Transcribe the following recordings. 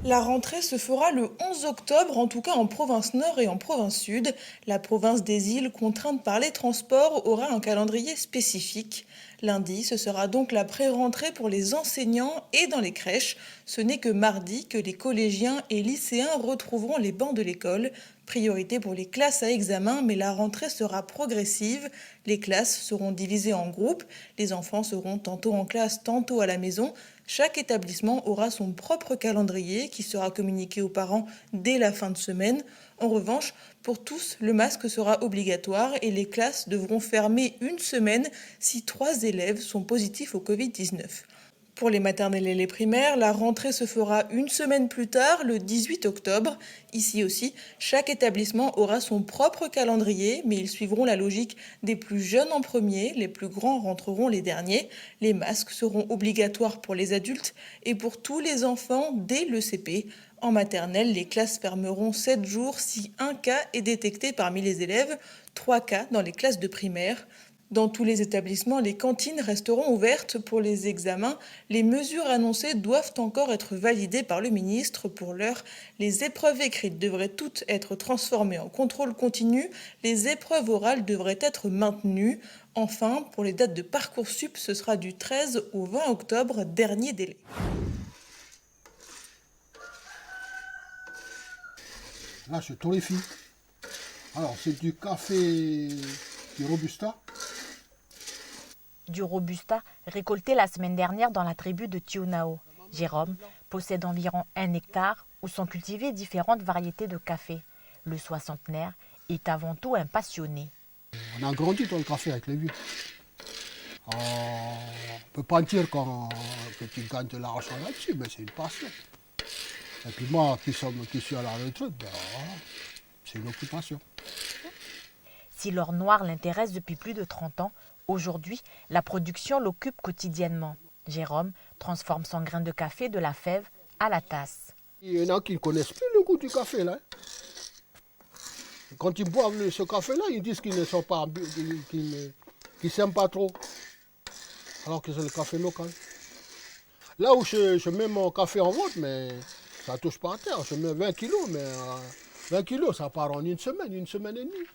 La rentrée se fera le 11 octobre, en tout cas en province nord et en province sud. La province des îles, contrainte par les transports, aura un calendrier spécifique. Lundi, ce sera donc la pré-rentrée pour les enseignants et dans les crèches. Ce n'est que mardi que les collégiens et lycéens retrouveront les bancs de l'école. Priorité pour les classes à examen, mais la rentrée sera progressive. Les classes seront divisées en groupes. Les enfants seront tantôt en classe, tantôt à la maison. Chaque établissement aura son propre calendrier qui sera communiqué aux parents dès la fin de semaine. En revanche, pour tous, le masque sera obligatoire et les classes devront fermer une semaine si 3 élèves sont positifs au Covid-19. Pour les maternelles et les primaires, la rentrée se fera une semaine plus tard, le 18 octobre. Ici aussi, chaque établissement aura son propre calendrier, mais ils suivront la logique des plus jeunes en premier, les plus grands rentreront les derniers. Les masques seront obligatoires pour les adultes et pour tous les enfants dès le CP. En maternelle, les classes fermeront 7 jours si un cas est détecté parmi les élèves, 3 cas dans les classes de primaire. Dans tous les établissements, les cantines resteront ouvertes pour les examens. Les mesures annoncées doivent encore être validées par le ministre. Pour l'heure, les épreuves écrites devraient toutes être transformées en contrôle continu. Les épreuves orales devraient être maintenues. Enfin, pour les dates de Parcoursup, ce sera du 13 au 20 octobre, dernier délai. Là, je torréfie. Alors, c'est du café du Robusta. Du Robusta récolté la semaine dernière dans la tribu de Tionao. Jérôme possède environ 1 hectare où sont cultivées différentes variétés de café. Le soixantenaire est avant tout un passionné. On a grandi dans le café avec les vieux. On ne peut pas dire que tu gagnes de l'argent là-dessus, mais c'est une passion. Et puis moi, qui suis à la retraite, ben, voilà, c'est une occupation. Si l'or noir l'intéresse depuis plus de 30 ans, aujourd'hui, la production l'occupe quotidiennement. Jérôme transforme son grain de café de la fève à la tasse. Il y en a qui ne connaissent plus le goût du café, là. Quand ils boivent ce café-là, ils disent qu'ils ne sont pas, qu'ils s'aiment pas trop. Alors que c'est le café local. Là où je mets mon café en vente, mais ça ne touche pas à terre. Je mets 20 kilos, mais 20 kilos, ça part en une semaine et demie.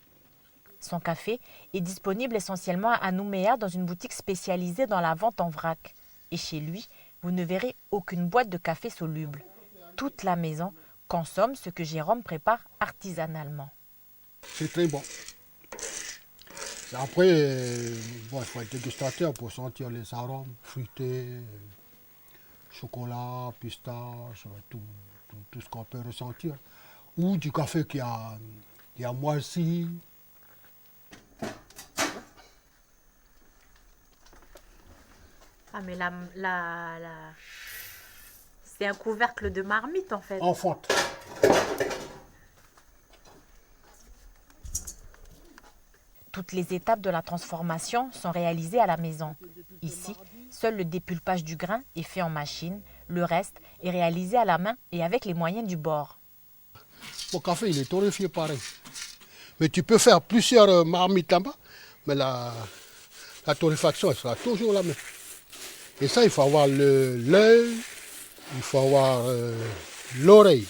Son café est disponible essentiellement à Nouméa dans une boutique spécialisée dans la vente en vrac. Et chez lui, vous ne verrez aucune boîte de café soluble. Toute la maison consomme ce que Jérôme prépare artisanalement. C'est très bon. Après, bon, il faut être dégustateur pour sentir les arômes fruités, chocolat, pistache, tout ce qu'on peut ressentir. Ou du café qui a moisi. Ah mais c'est un couvercle de marmite en fait. En fonte. Toutes les étapes de la transformation sont réalisées à la maison. Ici, seul le dépulpage du grain est fait en machine. Le reste est réalisé à la main et avec les moyens du bord. Mon café, il est torréfié pareil. Mais tu peux faire plusieurs marmites là-bas, mais la torréfaction, elle sera toujours la même. Et ça, il faut avoir l'œil, il faut avoir l'oreille.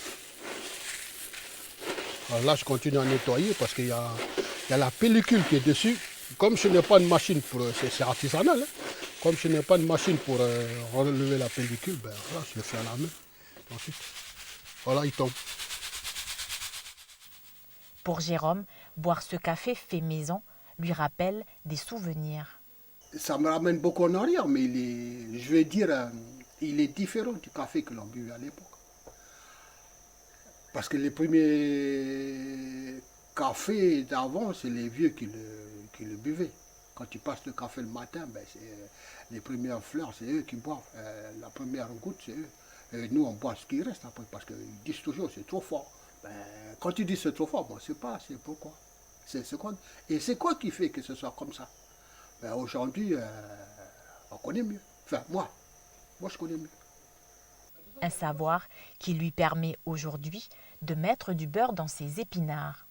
Alors là, je continue à nettoyer parce qu'il y a la pellicule qui est dessus. Comme je n'ai pas de machine pour... C'est artisanal, hein. Comme je n'ai pas de machine pour relever la pellicule, ben voilà, je le fais à la main. Ensuite, voilà, il tombe. Pour Jérôme, boire ce café fait maison lui rappelle des souvenirs. Ça me ramène beaucoup en arrière, mais je vais dire, il est différent du café que l'on buvait à l'époque. Parce que les premiers cafés d'avant, c'est les vieux qui le buvaient. Quand tu passes le café le matin, ben les premières fleurs, c'est eux qui boivent. La première goutte, c'est eux. Et nous, on boit ce qui reste après, parce qu'ils disent toujours c'est trop fort. Ben, quand tu dis c'est trop fort, bon, c'est pas, c'est pourquoi. Et c'est quoi qui fait que ce soit comme ça? Ben, aujourd'hui, on connaît mieux. Enfin, moi je connais mieux. Un savoir qui lui permet aujourd'hui de mettre du beurre dans ses épinards.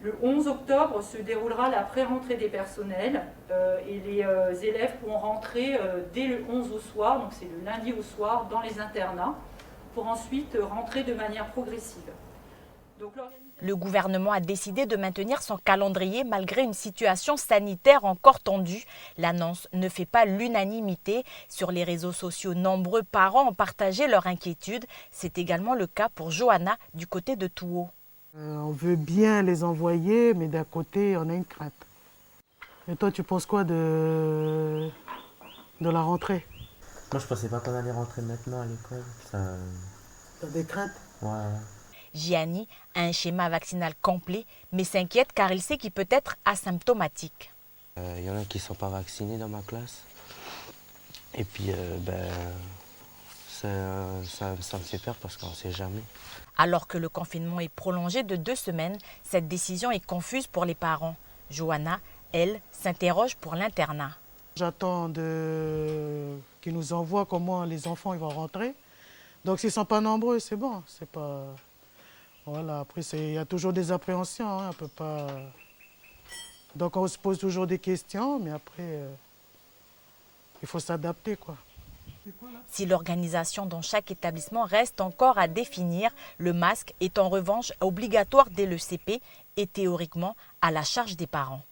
Le 11 octobre se déroulera la pré-rentrée des personnels et les élèves pourront rentrer dès le 11 au soir, donc c'est le lundi au soir, dans les internats, pour ensuite rentrer de manière progressive. Le gouvernement a décidé de maintenir son calendrier malgré une situation sanitaire encore tendue. L'annonce ne fait pas l'unanimité. Sur les réseaux sociaux, nombreux parents ont partagé leur inquiétude. C'est également le cas pour Johanna du côté de Touo. On veut bien les envoyer, mais d'un côté, on a une crainte. Et toi, tu penses quoi de la rentrée? Moi, je pensais pas qu'on allait rentrer maintenant à l'école. T'as des craintes? Ouais. Gianni a un schéma vaccinal complet, mais s'inquiète car il sait qu'il peut être asymptomatique. Il y en a qui ne sont pas vaccinés dans ma classe. Et puis, ça me fait peur parce qu'on ne sait jamais. Alors que le confinement est prolongé de 2 semaines, cette décision est confuse pour les parents. Johanna, elle, s'interroge pour l'internat. J'attends qu'ils nous envoient comment les enfants ils vont rentrer. Donc s'ils ne sont pas nombreux, c'est bon. C'est pas... Voilà, après, il y a toujours des appréhensions. Hein, on peut pas... Donc on se pose toujours des questions, mais après, il faut s'adapter, quoi. Si l'organisation dans chaque établissement reste encore à définir, le masque est en revanche obligatoire dès le CP et théoriquement à la charge des parents.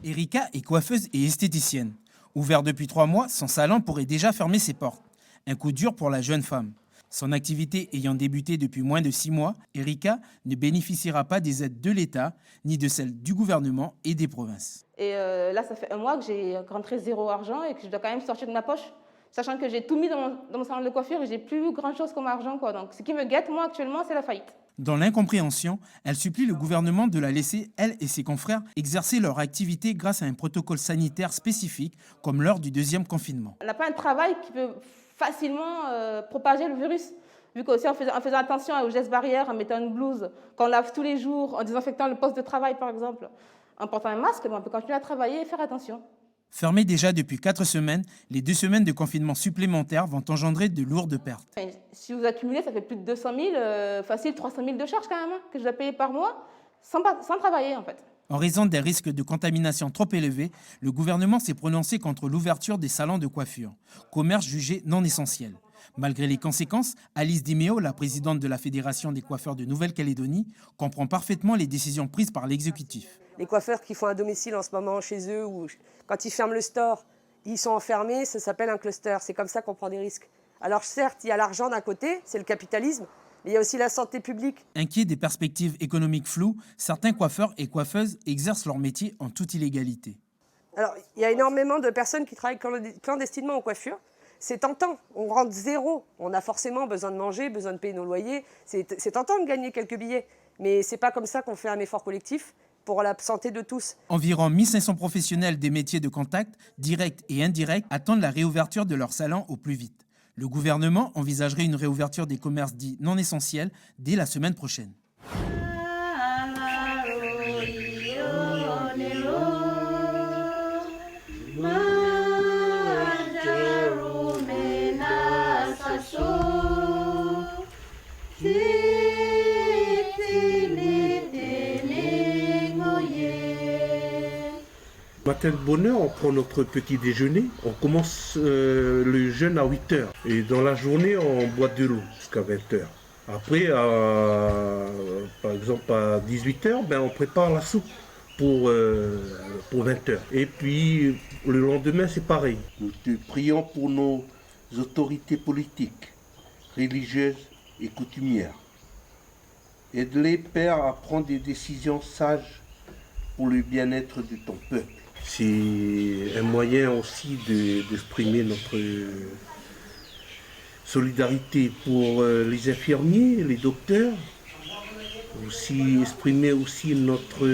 Erika est coiffeuse et esthéticienne. Ouvert depuis 3 mois, son salon pourrait déjà fermer ses portes. Un coup dur pour la jeune femme. Son activité ayant débuté depuis moins de 6 mois, Erika ne bénéficiera pas des aides de l'État, ni de celles du gouvernement et des provinces. Et là, ça fait 1 mois que j'ai rentré 0 argent et que je dois quand même sortir de ma poche, sachant que j'ai tout mis dans mon salon de coiffure et j'ai plus grand-chose comme argent, quoi. Donc ce qui me guette, moi, actuellement, c'est la faillite. Dans l'incompréhension, elle supplie le gouvernement de la laisser, elle et ses confrères, exercer leur activité grâce à un protocole sanitaire spécifique, comme lors du 2e confinement. On n'a pas un travail qui peut facilement propager le virus. Vu qu'aussi en faisant attention aux gestes barrières, en mettant une blouse, qu'on lave tous les jours, en désinfectant le poste de travail par exemple, en portant un masque, on peut continuer à travailler et faire attention. Fermées déjà depuis 4 semaines, les 2 semaines de confinement supplémentaires vont engendrer de lourdes pertes. Enfin, si vous accumulez, ça fait plus de 200 000, facile 300 000 de charges quand même, que je dois payer par mois, sans travailler en fait. En raison des risques de contamination trop élevés, le gouvernement s'est prononcé contre l'ouverture des salons de coiffure, commerce jugé non essentiel. Malgré les conséquences, Alice Dimeo, la présidente de la Fédération des coiffeurs de Nouvelle-Calédonie, comprend parfaitement les décisions prises par l'exécutif. Les coiffeurs qui font un domicile en ce moment chez eux, ou quand ils ferment le store, ils sont enfermés, ça s'appelle un cluster. C'est comme ça qu'on prend des risques. Alors certes, il y a l'argent d'un côté, c'est le capitalisme, mais il y a aussi la santé publique. Inquiets des perspectives économiques floues, certains coiffeurs et coiffeuses exercent leur métier en toute illégalité. Alors, il y a énormément de personnes qui travaillent clandestinement en coiffure. C'est tentant, on rentre 0. On a forcément besoin de manger, besoin de payer nos loyers. C'est tentant de gagner quelques billets, mais ce n'est pas comme ça qu'on fait un effort collectif pour la santé de tous. Environ 1500 professionnels des métiers de contact, directs et indirects, attendent la réouverture de leurs salons au plus vite. Le gouvernement envisagerait une réouverture des commerces dits non essentiels dès la semaine prochaine. Matin de bonne heure, on prend notre petit déjeuner. On commence le jeûne à 8h. Et dans la journée, on boit de l'eau jusqu'à 20h. Après, par exemple, à 18h, on prépare la soupe pour 20h. Et puis, le lendemain, c'est pareil. Nous te prions pour nos autorités politiques, religieuses et coutumières. Aide-les, Père, à prendre des décisions sages pour le bien-être de ton peuple. C'est un moyen aussi d'exprimer notre solidarité pour les infirmiers, les docteurs. Aussi exprimer aussi notre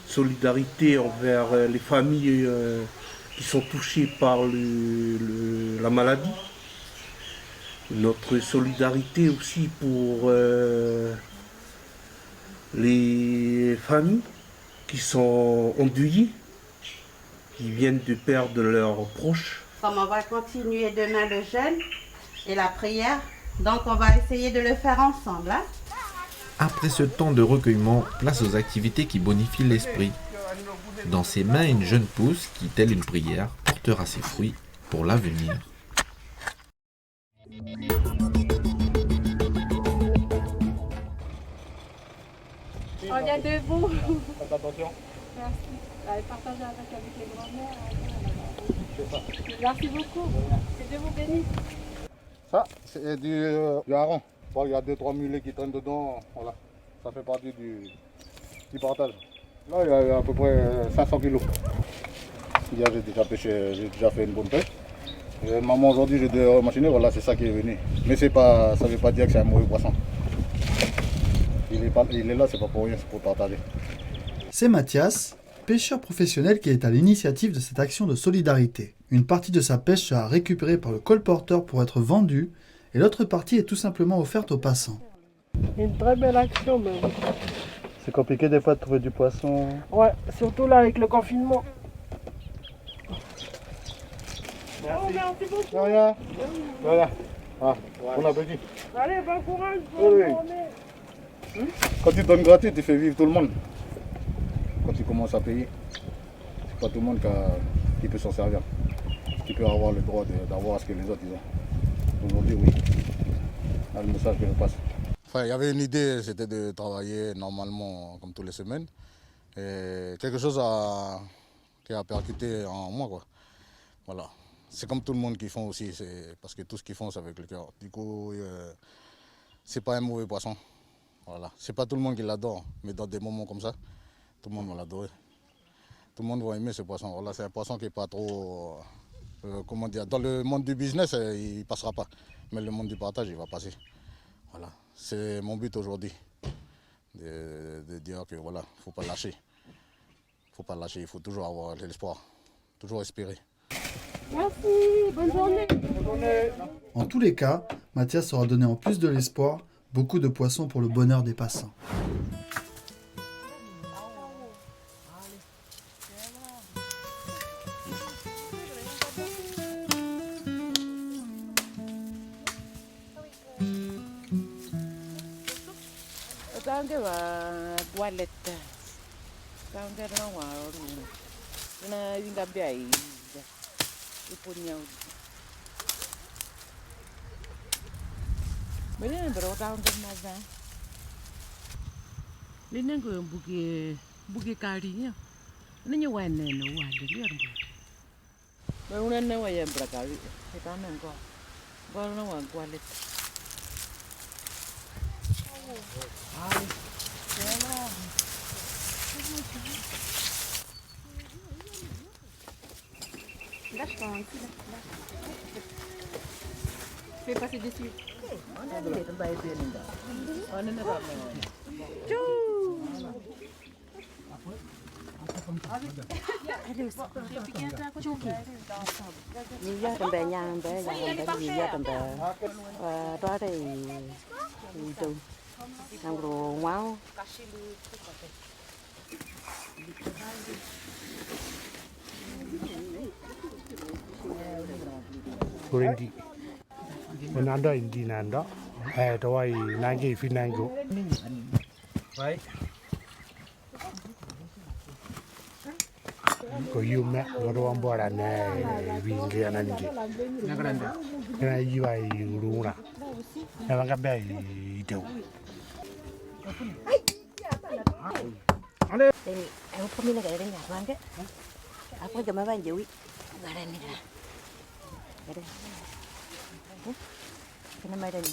solidarité envers les familles qui sont touchées par la maladie. Notre solidarité aussi pour les familles qui sont endeuillées, qui viennent de perdre leurs proches. Comme on va continuer demain le jeûne et la prière, donc on va essayer de le faire ensemble. Hein? Après ce temps de recueillement, place aux activités qui bonifient l'esprit. Dans ses mains, une jeune pousse qui, telle une prière, portera ses fruits pour l'avenir. Regarde debout. Faites attention. Merci. Allez, partagez avec les grands-mères. Merci beaucoup. Que Dieu vous bénisse. Ça, c'est du hareng. Bon, il y a 2-3 mulets qui traînent dedans. Voilà. Ça fait partie du partage. Là, il y a à peu près 500 kilos. Hier, j'ai déjà pêché, j'ai déjà fait une bonne pêche. Et maman, aujourd'hui, j'ai deux machines. Voilà, c'est ça qui est venu. Mais c'est pas, ça ne veut pas dire que c'est un mauvais poisson. Il est là, c'est pas pour rien, c'est pour partager. C'est Mathias, pêcheur professionnel, qui est à l'initiative de cette action de solidarité. Une partie de sa pêche sera récupérée par le colporteur pour être vendue et l'autre partie est tout simplement offerte aux passants. Une très belle action même. C'est compliqué des fois de trouver du poisson. Ouais, surtout là avec le confinement. Merci. Oh, merci beaucoup. Rien. Voilà. Ah, bon appétit. Allez, bon courage, Oui. bonne journée. Quand tu donnes gratuit, tu fais vivre tout le monde. Quand tu commences à payer, c'est pas tout le monde qui peut s'en servir. Qui peut avoir le droit d'avoir ce que les autres ils ont. Aujourd'hui, oui. Là, le message que je passe. Enfin, il y avait une idée, c'était de travailler normalement comme toutes les semaines. Et quelque chose qui a percuté en moi, quoi. Voilà. C'est comme tout le monde qui font aussi, parce que tout ce qu'ils font, c'est avec le cœur. Du coup, c'est pas un mauvais poisson. Voilà. C'est pas tout le monde qui l'adore, mais dans des moments comme ça, tout le monde va l'adorer. Tout le monde va aimer ce poisson. Voilà, c'est un poisson qui n'est pas trop, comment dire, dans le monde du business, il ne passera pas. Mais le monde du partage, il va passer. Voilà. C'est mon but aujourd'hui, de dire que voilà, faut pas lâcher. Faut pas lâcher, il faut toujours avoir de l'espoir, toujours espérer. Merci, bonne journée. Bonne journée. En tous les cas, Mathias aura donné en plus de l'espoir beaucoup de poissons pour le bonheur des passants. Linengo buge karinya. Ninyo wane no wale lirbo. Ba una na wa yembra kari. Eta mengo. Ba una wa kwalet. Ai. Sela. Lâche pas, fais passer dessus. Nhiều tầm bè nhà bè nhà tầm nhiều tầm bè đó thì trừ làm đồ máu Kurendi. Nando indi nando. Tawai nangi finango. Right. Ko yume ngoro ambora na winge anangi. Nagrande. Na yiwa yurura. Na banga be ito. Ale. Em không biết là cái nhà vàng cái. Aku jam apa Jawi? Ada ni dah. Ada. Kenapa ada ni?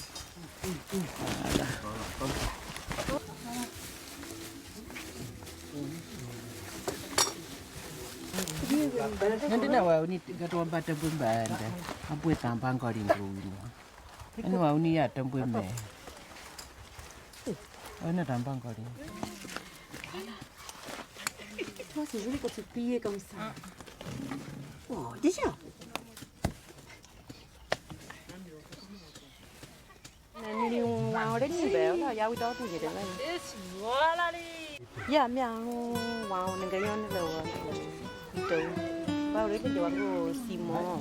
Nanti nak wau ni gato bata bumbanda. Abu tampang kau rindu ni. Anu wau ni ya tampui me. Anu tampang kau rindu. Toi, c'est joli quand c'est plié comme ça. Oh, déjà. Ni wau đến như béo là giao đó tu gì đấy này. Dạ mẹ wau nên cái nhon là itu. Wau đấy cái jual go simo.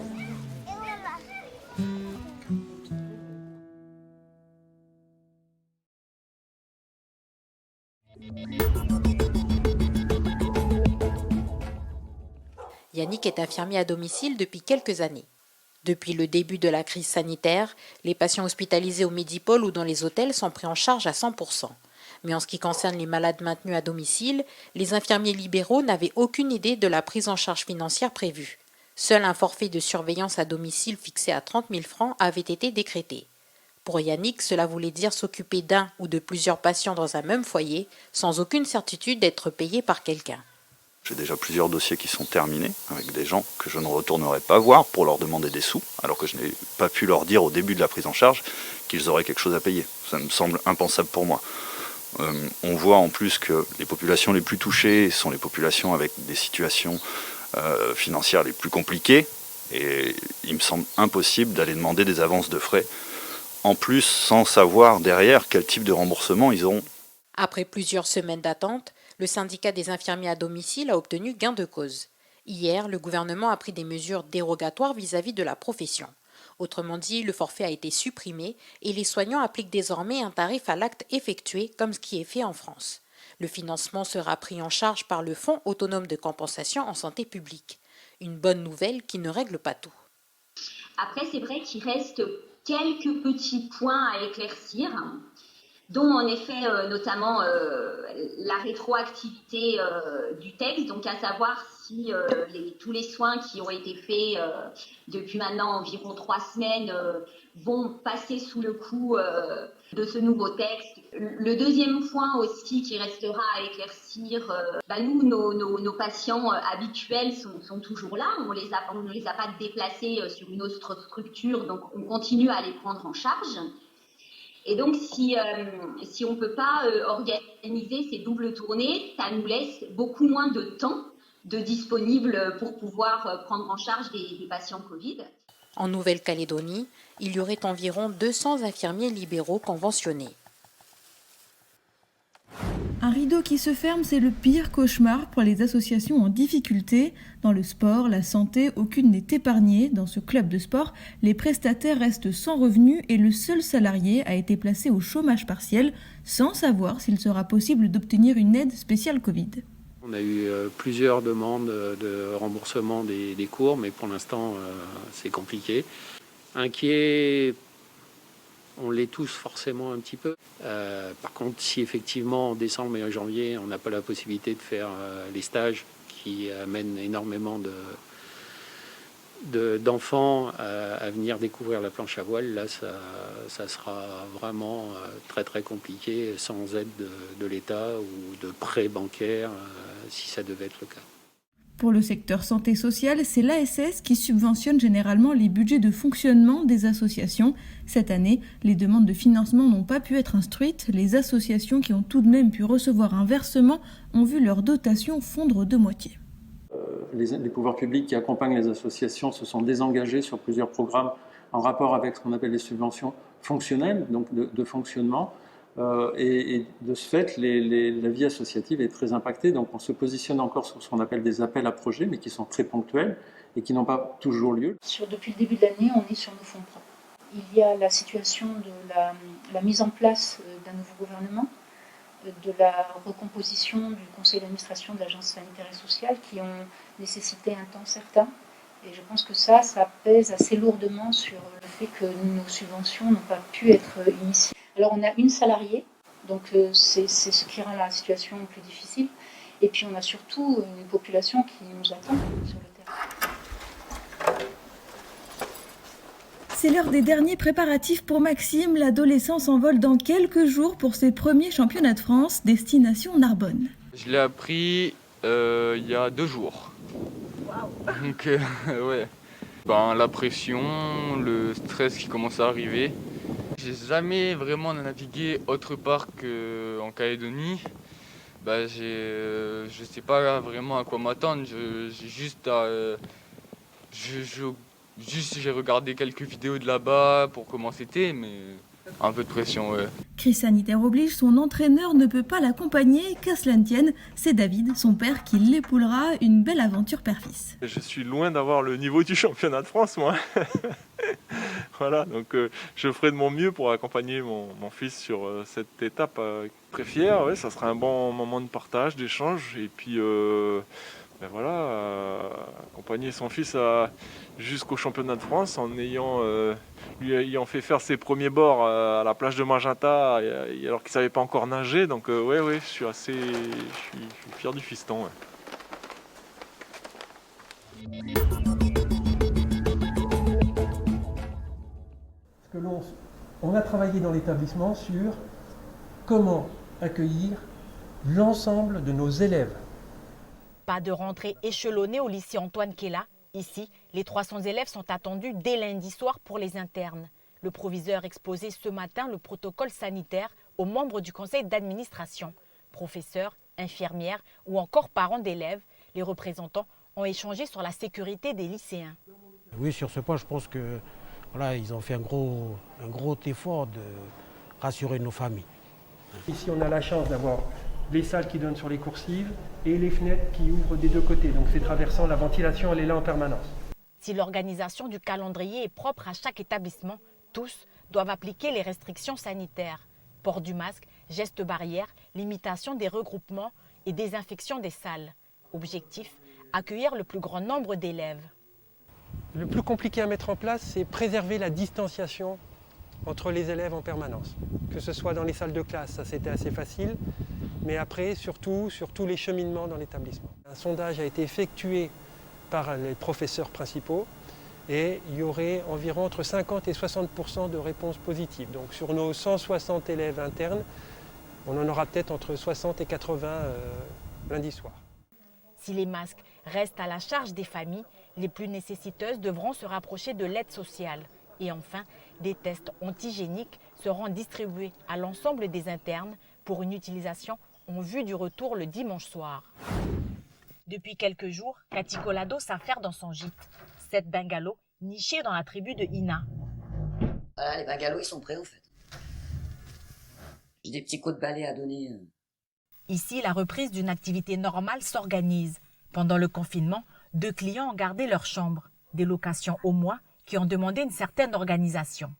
Yannick est infirmier à domicile depuis quelques années. Depuis le début de la crise sanitaire, les patients hospitalisés au Medipôle ou dans les hôtels sont pris en charge à 100%. Mais en ce qui concerne les malades maintenus à domicile, les infirmiers libéraux n'avaient aucune idée de la prise en charge financière prévue. Seul un forfait de surveillance à domicile fixé à 30 000 francs avait été décrété. Pour Yannick, cela voulait dire s'occuper d'un ou de plusieurs patients dans un même foyer, sans aucune certitude d'être payé par quelqu'un. J'ai déjà plusieurs dossiers qui sont terminés, avec des gens que je ne retournerai pas voir pour leur demander des sous, alors que je n'ai pas pu leur dire au début de la prise en charge qu'ils auraient quelque chose à payer. Ça me semble impensable pour moi. On voit en plus que les populations les plus touchées sont les populations avec des situations financières les plus compliquées, et il me semble impossible d'aller demander des avances de frais, en plus sans savoir derrière quel type de remboursement ils auront. Après plusieurs semaines d'attente, le syndicat des infirmiers à domicile a obtenu gain de cause. Hier, le gouvernement a pris des mesures dérogatoires vis-à-vis de la profession. Autrement dit, le forfait a été supprimé et les soignants appliquent désormais un tarif à l'acte effectué comme ce qui est fait en France. Le financement sera pris en charge par le Fonds autonome de compensation en santé publique. Une bonne nouvelle qui ne règle pas tout. Après, c'est vrai qu'il reste quelques petits points à éclaircir, dont en effet notamment la rétroactivité du texte, donc à savoir si tous les soins qui ont été faits depuis maintenant environ 3 semaines vont passer sous le coup de ce nouveau texte. Le deuxième point aussi qui restera à éclaircir, nous, nos patients habituels sont toujours là, on ne les a pas déplacés sur une autre structure, donc on continue à les prendre en charge. Et donc, si on ne peut pas organiser ces doubles tournées, ça nous laisse beaucoup moins de temps de disponible pour pouvoir prendre en charge des patients Covid. En Nouvelle-Calédonie, il y aurait environ 200 infirmiers libéraux conventionnés. Un rideau qui se ferme, c'est le pire cauchemar pour les associations en difficulté. Dans le sport, la santé, aucune n'est épargnée. Dans ce club de sport, les prestataires restent sans revenus et le seul salarié a été placé au chômage partiel sans savoir s'il sera possible d'obtenir une aide spéciale Covid. On a eu plusieurs demandes de remboursement des cours, mais pour l'instant, c'est compliqué. Inquiet, on l'est tous forcément un petit peu. Par contre, si effectivement en décembre et en janvier, on n'a pas la possibilité de faire les stages qui amènent énormément d'enfants à venir découvrir la planche à voile, là, ça sera vraiment très très compliqué sans aide de l'État ou de prêts bancaires, si ça devait être le cas. Pour le secteur santé sociale, c'est l'ASS qui subventionne généralement les budgets de fonctionnement des associations. Cette année, les demandes de financement n'ont pas pu être instruites. Les associations qui ont tout de même pu recevoir un versement ont vu leur dotation fondre de moitié. Les pouvoirs publics qui accompagnent les associations se sont désengagés sur plusieurs programmes en rapport avec ce qu'on appelle les subventions fonctionnelles, donc de fonctionnement. Et de ce fait, la vie associative est très impactée. Donc on se positionne encore sur ce qu'on appelle des appels à projets, mais qui sont très ponctuels et qui n'ont pas toujours lieu. Depuis le début de l'année, on est sur nos fonds propres. Il y a la situation de la mise en place d'un nouveau gouvernement, de la recomposition du conseil d'administration de l'agence sanitaire et sociale qui ont nécessité un temps certain. Et je pense que ça pèse assez lourdement sur le fait que nos subventions n'ont pas pu être initiées. Alors on a une salariée, donc c'est ce qui rend la situation plus difficile. Et puis on a surtout une population qui nous attend sur le terrain. C'est l'heure des derniers préparatifs pour Maxime. L'adolescent s'envole dans quelques jours pour ses premiers championnats de France, destination Narbonne. Je l'ai appris il y a 2 jours. Wow. Donc ouais. La pression, le stress qui commence à arriver. J'ai jamais vraiment navigué autre part qu'en Calédonie. Je sais pas vraiment à quoi m'attendre. J'ai regardé quelques vidéos de là-bas pour comment c'était, mais un peu de pression, ouais. Crise sanitaire oblige, son entraîneur ne peut pas l'accompagner, qu'à cela ne tienne, c'est David, son père, qui l'épaulera, une belle aventure père-fils. Je suis loin d'avoir le niveau du championnat de France, moi. Voilà, donc je ferai de mon mieux pour accompagner mon fils sur cette étape. Très fier, ouais, ça sera un bon moment de partage, d'échange, et puis ben voilà, accompagner son fils jusqu'au championnat de France en lui ayant fait faire ses premiers bords à la plage de Magenta alors qu'il ne savait pas encore nager. Donc ouais, je suis fier du fiston. Ouais. Parce que on a travaillé dans l'établissement sur comment accueillir l'ensemble de nos élèves. Pas de rentrée échelonnée au lycée Antoine Kella. Ici, les 300 élèves sont attendus dès lundi soir pour les internes. Le proviseur exposait ce matin le protocole sanitaire aux membres du conseil d'administration. Professeurs, infirmières ou encore parents d'élèves, les représentants ont échangé sur la sécurité des lycéens. Oui, sur ce point, je pense que voilà, ils ont fait un gros effort de rassurer nos familles. Ici, on a la chance d'avoir les salles qui donnent sur les coursives et les fenêtres qui ouvrent des deux côtés. Donc c'est traversant, la ventilation, elle est là en permanence. Si l'organisation du calendrier est propre à chaque établissement, tous doivent appliquer les restrictions sanitaires. Port du masque, gestes barrières, limitation des regroupements et désinfection des salles. Objectif, accueillir le plus grand nombre d'élèves. Le plus compliqué à mettre en place, c'est préserver la distanciation entre les élèves en permanence. Que ce soit dans les salles de classe, ça c'était assez facile, mais après, surtout sur tous les cheminements dans l'établissement. Un sondage a été effectué par les professeurs principaux et il y aurait environ entre 50 et 60% de réponses positives. Donc sur nos 160 élèves internes, on en aura peut-être entre 60 et 80 lundi soir. Si les masques restent à la charge des familles, les plus nécessiteuses devront se rapprocher de l'aide sociale. Et enfin, des tests antigéniques seront distribués à l'ensemble des internes pour une utilisation en vue du retour le dimanche soir. Depuis quelques jours, Cathy Collado s'affaire dans son gîte. 7 bungalows nichés dans la tribu de Ina. Voilà, les bungalows, ils sont prêts, en fait. J'ai des petits coups de balai à donner. Ici, la reprise d'une activité normale s'organise. Pendant le confinement, 2 clients ont gardé leur chambre. Des locations au mois qui ont demandé une certaine organisation.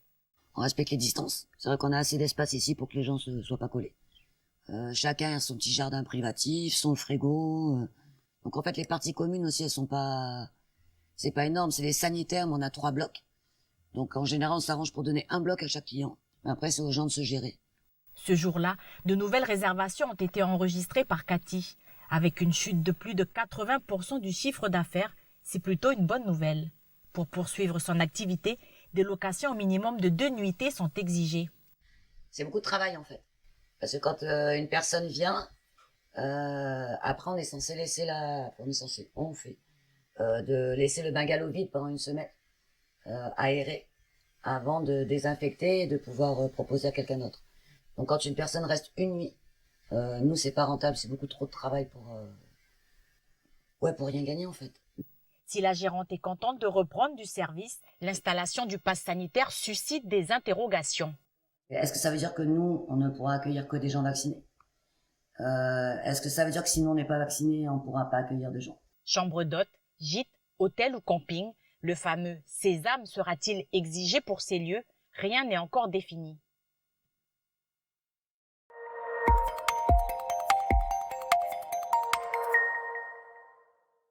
On respecte les distances. C'est vrai qu'on a assez d'espace ici pour que les gens ne soient pas collés. Chacun a son petit jardin privatif, son frigo. Donc en fait, les parties communes aussi, elles sont pas... C'est pas énorme, c'est des sanitaires, mais on a 3 blocs. Donc en général, on s'arrange pour donner un bloc à chaque client. Mais après, c'est aux gens de se gérer. Ce jour-là, de nouvelles réservations ont été enregistrées par Cathy. Avec une chute de plus de 80% du chiffre d'affaires, c'est plutôt une bonne nouvelle. Pour poursuivre son activité, des locations au minimum de 2 nuitées sont exigées. C'est beaucoup de travail en fait. Parce que quand une personne vient, après on est censé laisser de laisser le bungalow vide pendant une semaine, aéré, avant de désinfecter et de pouvoir proposer à quelqu'un d'autre. Donc quand une personne reste une nuit, nous c'est pas rentable, c'est beaucoup trop de travail pour rien gagner en fait. Si la gérante est contente de reprendre du service, l'installation du pass sanitaire suscite des interrogations. Est-ce que ça veut dire que nous, on ne pourra accueillir que des gens vaccinés? Est-ce que ça veut dire que si nous on n'est pas vaccinés, on ne pourra pas accueillir de gens? Chambre d'hôte, gîte, hôtel ou camping, le fameux sésame sera-t-il exigé pour ces lieux? Rien n'est encore défini.